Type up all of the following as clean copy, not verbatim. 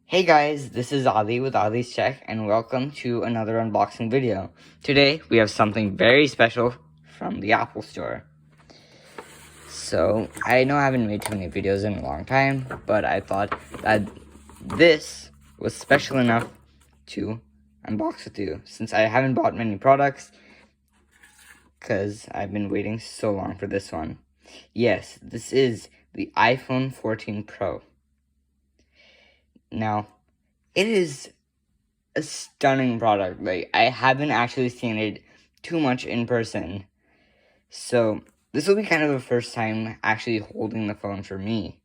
Hey guys, this is Ali with Ali's Tech and welcome to another unboxing video. Today we have something very special from the Apple Store. So, I know I haven't made too many videos in a long time, but I thought that this was special enough to unbox with you since I haven't bought many products because I've been waiting so long for this one. Yes, this is the iPhone 14 Pro. Now, it is a stunning product. Like, I haven't actually seen it too much in person. So, this will be kind of the first time actually holding the phone for me.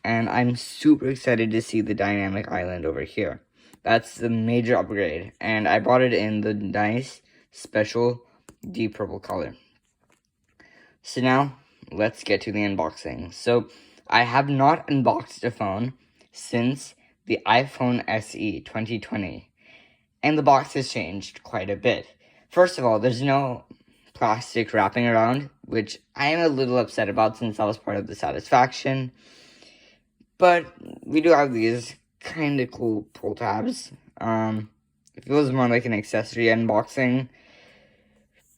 And I'm super excited to see the dynamic island over here. That's the major upgrade. And I bought it in the nice, special, deep purple color. So now, let's get to the unboxing. So, I have not unboxed a phone since the iPhone SE 2020. And the box has changed quite a bit. First of all, there's no plastic wrapping around, which I am a little upset about since that was part of the satisfaction. But we do have these kind of cool pull tabs. It feels more like an accessory unboxing.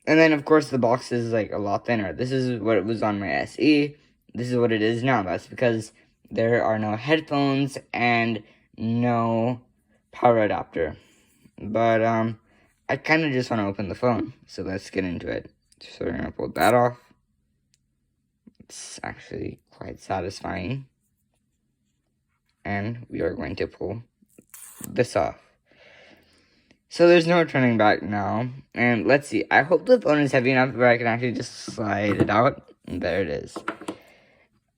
And then, of course, the box is like a lot thinner. This is what it was on my SE. This is what it is now. That's because there are no headphones and no power adapter. But, I kind of just want to open the phone. So let's get into it. So we're going to pull that off. It's actually quite satisfying. And we are going to pull this off. So there's no turning back now. And let's see. I hope the phone is heavy enough where I can actually just slide it out. And there it is.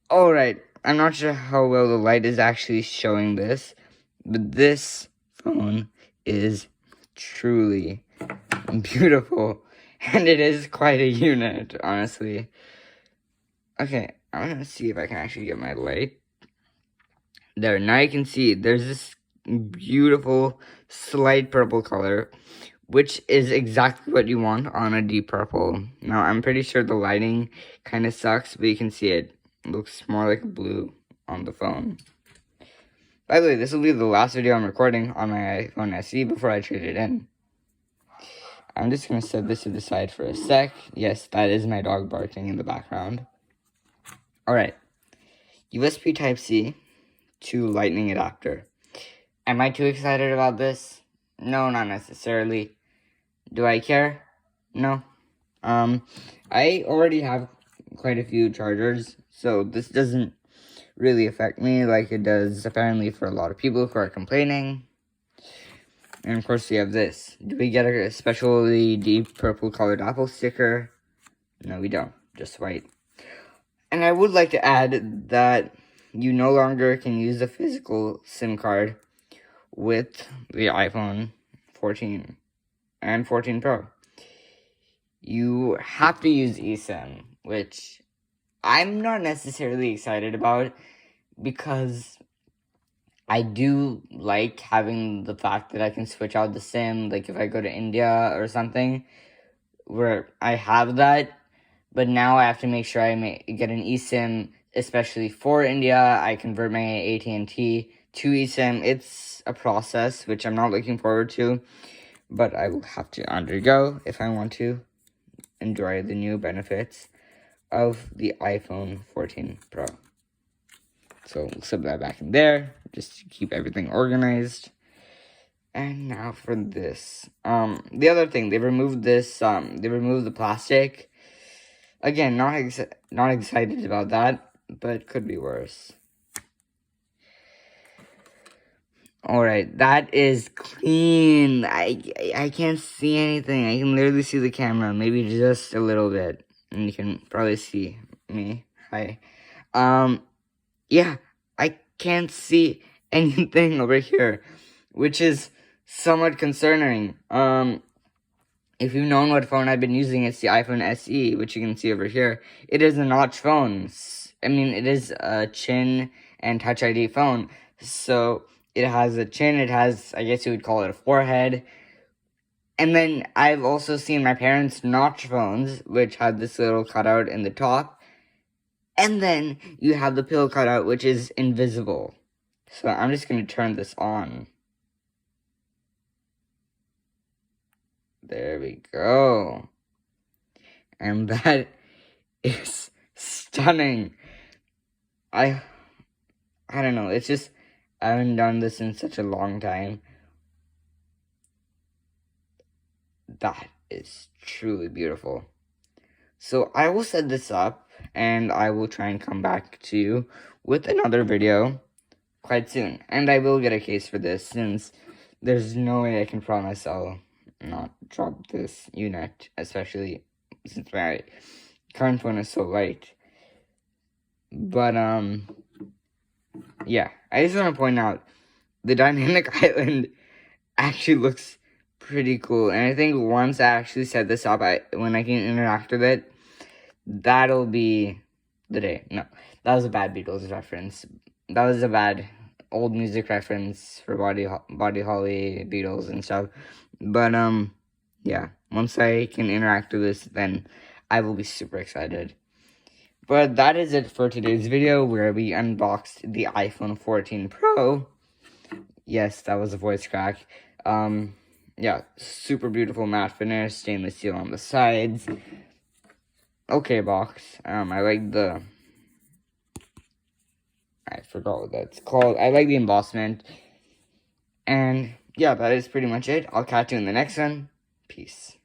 Alright. I'm not sure how well the light is actually showing this. But this phone is truly beautiful. And it is quite a unit, honestly. Okay. I'm going to see if I can actually get my light. There. Now you can see there's this beautiful slight purple color, which is exactly what you want on a deep purple. Now, I'm pretty sure the lighting kind of sucks, but you can see it looks more like blue on the phone. By the way, this will be the last video I'm recording on my iPhone SE before I trade it in. I'm just going to set this to the side for a sec. Yes, that is my dog barking in the background. Alright, USB Type-C to Lightning adapter. Am I too excited about this? No, not necessarily. Do I care? No. I already have quite a few chargers, so this doesn't really affect me like it does apparently for a lot of people who are complaining. And of course we have this. Do we get a specially deep purple colored Apple sticker? No, we don't. Just white. And I would like to add that you no longer can use a physical SIM card with the iPhone 14 and 14 Pro. You have to use eSIM, which I'm not necessarily excited about because I do like having the fact that I can switch out the SIM, like if I go to India or something, where I have that, but now I have to make sure I get an eSIM, especially for India. I convert my AT&T to eSIM. It's a process, which I'm not looking forward to, but I will have to undergo if I want to enjoy the new benefits of the iPhone 14 Pro. So we'll slip that back in there, just to keep everything organized. And now for this. The other thing, they removed this, they removed the plastic. Again, not excited about that, but could be worse. Alright, that is clean. I can't see anything. I can literally see the camera, maybe just a little bit. And you can probably see me. Hi. Yeah, I can't see anything over here, which is somewhat concerning. If you've known what phone I've been using, it's the iPhone SE, which you can see over here. It is a notch phone. I mean, it is a chin and Touch ID phone. So it has a chin, it has, I guess you would call it a forehead. And then I've also seen my parents' notch phones, which had this little cutout in the top. And then you have the pill cutout, which is invisible. So I'm just going to turn this on. There we go. And that is stunning. I don't know. It's just, I haven't done this in such a long time. That is truly beautiful. So I will set this up, and I will try and come back to you with another video quite soon. And I will get a case for this, since there's no way I can promise I'll not drop this unit, especially since my current one is so light. But yeah, I just want to point out the dynamic island actually looks pretty cool, and I think once I actually set this up, when I can interact with it, that'll be the day. No, that was a bad Beatles reference. That was a bad old music reference for Buddy Holly, Beatles, and stuff. But yeah, once I can interact with this, then I will be super excited. But that is it for today's video, where we unboxed the iPhone 14 Pro. Yes, that was a voice crack. Yeah, super beautiful matte finish, stainless steel on the sides. Okay, box. I like the... I forgot what that's called. I like the embossment. And yeah, that is pretty much it. I'll catch you in the next one. Peace.